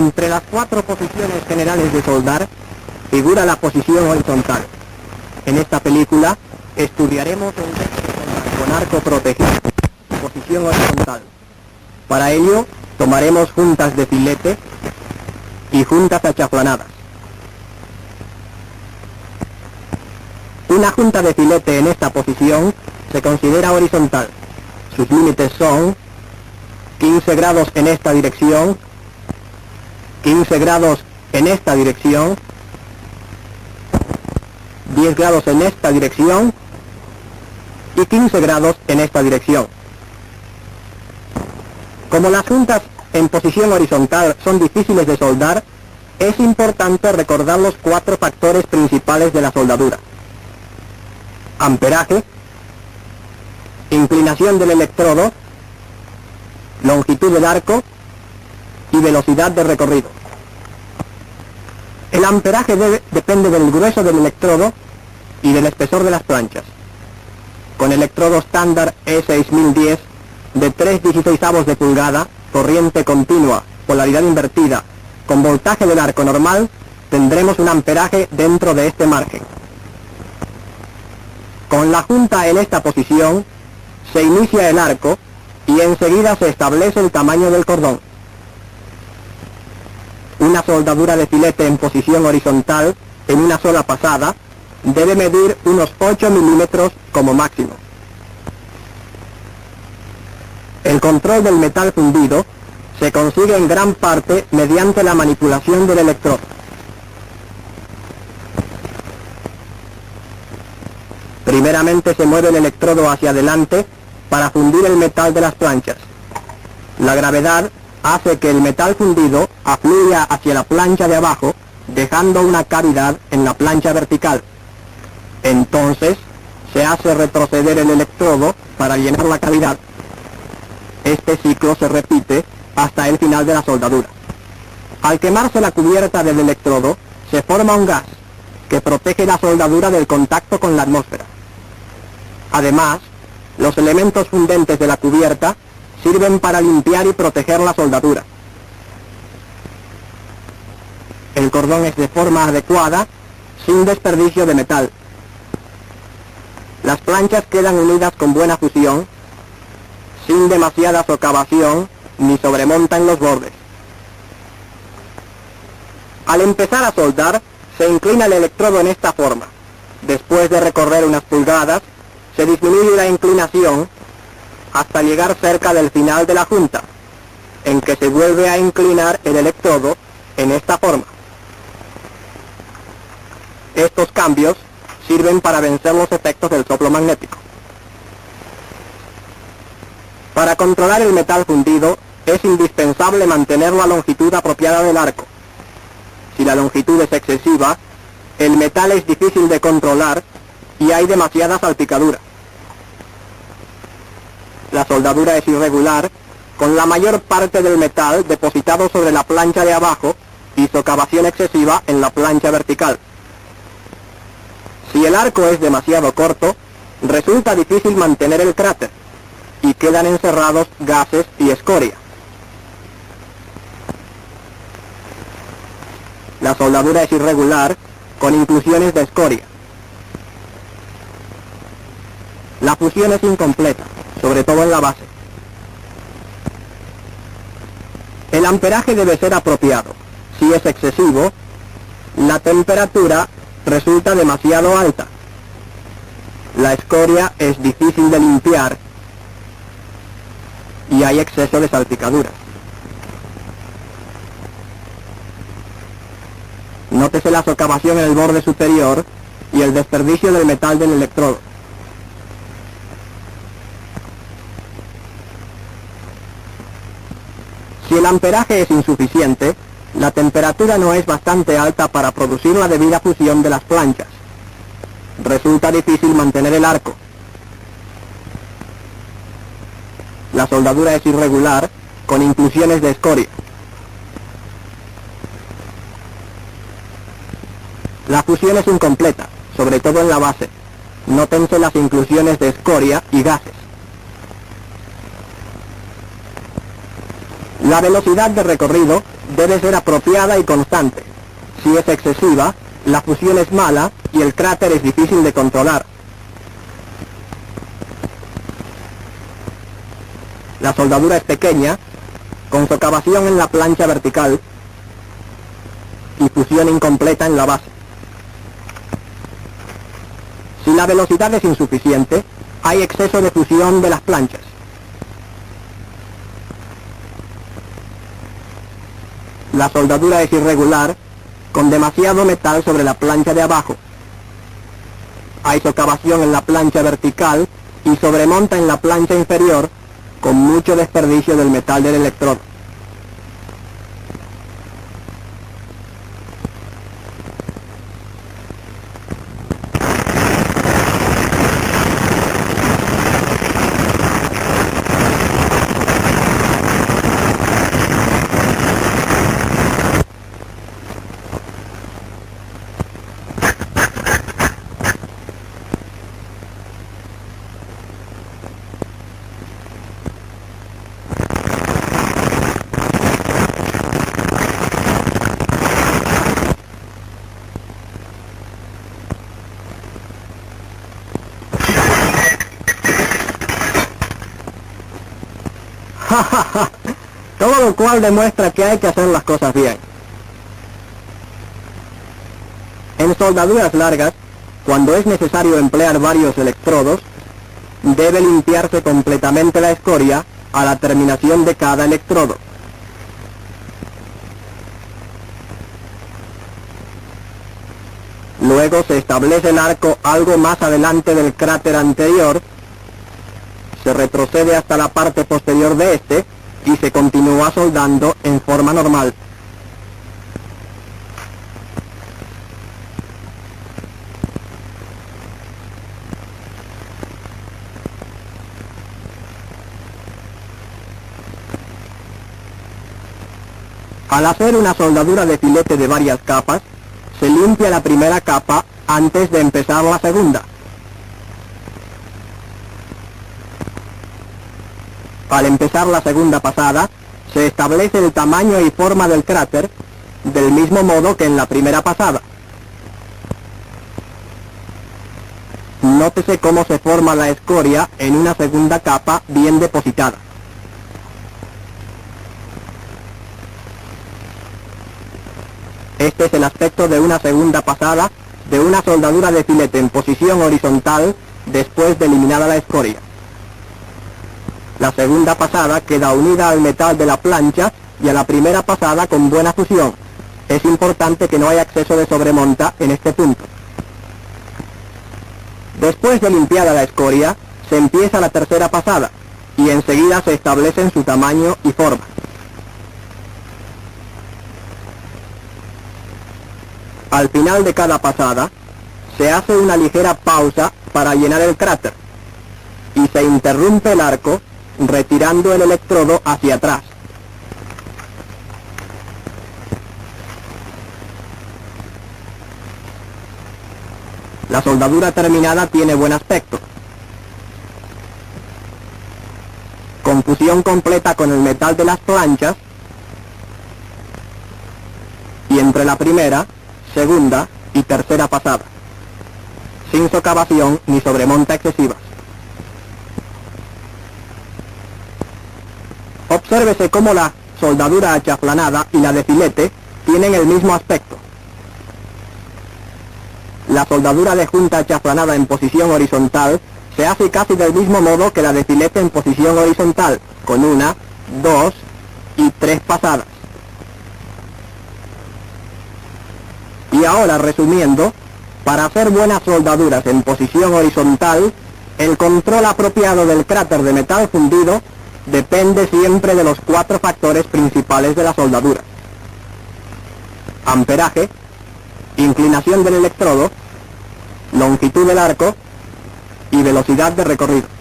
Entre las 4 posiciones generales de soldar, figura la posición horizontal. En esta película, estudiaremos el método de soldar con arco protegido, posición horizontal. Para ello, tomaremos juntas de filete y juntas achaflanadas. Una junta de filete en esta posición se considera horizontal. Sus límites son 15 grados en esta dirección, 15 grados en esta dirección, 10 grados en esta dirección y 15 grados en esta dirección. Como las juntas en posición horizontal son difíciles de soldar, es importante recordar los 4 factores principales de la soldadura: amperaje, inclinación del electrodo, longitud del arco y velocidad de recorrido. El amperaje depende del grueso del electrodo y del espesor de las planchas. Con electrodo estándar E6010 de 3/16 de pulgada, corriente continua, polaridad invertida, con voltaje del arco normal, tendremos un amperaje dentro de este margen. Con la junta en esta posición, se inicia el arco y enseguida se establece el tamaño del cordón. Una soldadura de filete en posición horizontal, en una sola pasada, debe medir unos 8 milímetros como máximo. El control del metal fundido se consigue en gran parte mediante la manipulación del electrodo. Primeramente se mueve el electrodo hacia adelante para fundir el metal de las planchas. La gravedad hace que el metal fundido afluya hacia la plancha de abajo, dejando una cavidad en la plancha vertical. Entonces, se hace retroceder el electrodo para llenar la cavidad. Este ciclo se repite hasta el final de la soldadura. Al quemarse la cubierta del electrodo, se forma un gas que protege la soldadura del contacto con la atmósfera. Además, los elementos fundentes de la cubierta sirven para limpiar y proteger la soldadura. El cordón es de forma adecuada, sin desperdicio de metal. Las planchas quedan unidas con buena fusión, sin demasiada socavación ni sobremonta en los bordes. Al empezar a soldar, se inclina el electrodo en esta forma. Después de recorrer unas pulgadas, se disminuye la inclinación hasta llegar cerca del final de la junta, en que se vuelve a inclinar el electrodo en esta forma. Estos cambios sirven para vencer los efectos del soplo magnético. Para controlar el metal fundido, es indispensable mantener la longitud apropiada del arco. Si la longitud es excesiva, el metal es difícil de controlar y hay demasiada salpicadura. La soldadura es irregular, con la mayor parte del metal depositado sobre la plancha de abajo y socavación excesiva en la plancha vertical. Si el arco es demasiado corto, resulta difícil mantener el cráter y quedan encerrados gases y escoria. La soldadura es irregular, con inclusiones de escoria. La fusión es incompleta, sobre todo en la base. El amperaje debe ser apropiado. Si es excesivo, la temperatura resulta demasiado alta. La escoria es difícil de limpiar y hay exceso de salpicaduras. Nótese la socavación en el borde superior y el desperdicio del metal del electrodo. Si el amperaje es insuficiente, la temperatura no es bastante alta para producir la debida fusión de las planchas. Resulta difícil mantener el arco. La soldadura es irregular, con inclusiones de escoria. La fusión es incompleta, sobre todo en la base. Nótense las inclusiones de escoria y gases. La velocidad de recorrido debe ser apropiada y constante. Si es excesiva, la fusión es mala y el cráter es difícil de controlar. La soldadura es pequeña, con socavación en la plancha vertical y fusión incompleta en la base. Si la velocidad es insuficiente, hay exceso de fusión de las planchas. La soldadura es irregular, con demasiado metal sobre la plancha de abajo. Hay socavación en la plancha vertical y sobremonta en la plancha inferior, con mucho desperdicio del metal del electrodo. Todo lo cual demuestra que hay que hacer las cosas bien. En soldaduras largas, cuando es necesario emplear varios electrodos, debe limpiarse completamente la escoria a la terminación de cada electrodo. Luego se establece el arco algo más adelante del cráter anterior, se retrocede hasta la parte posterior de este y se continúa soldando en forma normal. Al hacer una soldadura de filete de varias capas, se limpia la primera capa antes de empezar la segunda. Al empezar la segunda pasada, se establece el tamaño y forma del cráter, del mismo modo que en la primera pasada. Nótese cómo se forma la escoria en una segunda capa bien depositada. Este es el aspecto de una segunda pasada de una soldadura de filete en posición horizontal después de eliminada la escoria. La segunda pasada queda unida al metal de la plancha y a la primera pasada con buena fusión. Es importante que no haya exceso de sobremonta en este punto. Después de limpiada la escoria, se empieza la tercera pasada y enseguida se establecen su tamaño y forma. Al final de cada pasada, se hace una ligera pausa para llenar el cráter y se interrumpe el arco retirando el electrodo hacia atrás. La soldadura terminada tiene buen aspecto. Con fusión completa con el metal de las planchas y entre la primera, segunda y tercera pasada, sin socavación ni sobremonta excesivas. Obsérvese cómo la soldadura achaflanada y la de filete tienen el mismo aspecto. La soldadura de junta achaflanada en posición horizontal se hace casi del mismo modo que la de filete en posición horizontal, con una, dos y tres pasadas. Y ahora, resumiendo, para hacer buenas soldaduras en posición horizontal, el control apropiado del cráter de metal fundido depende siempre de los 4 factores principales de la soldadura: amperaje, inclinación del electrodo, longitud del arco y velocidad de recorrido.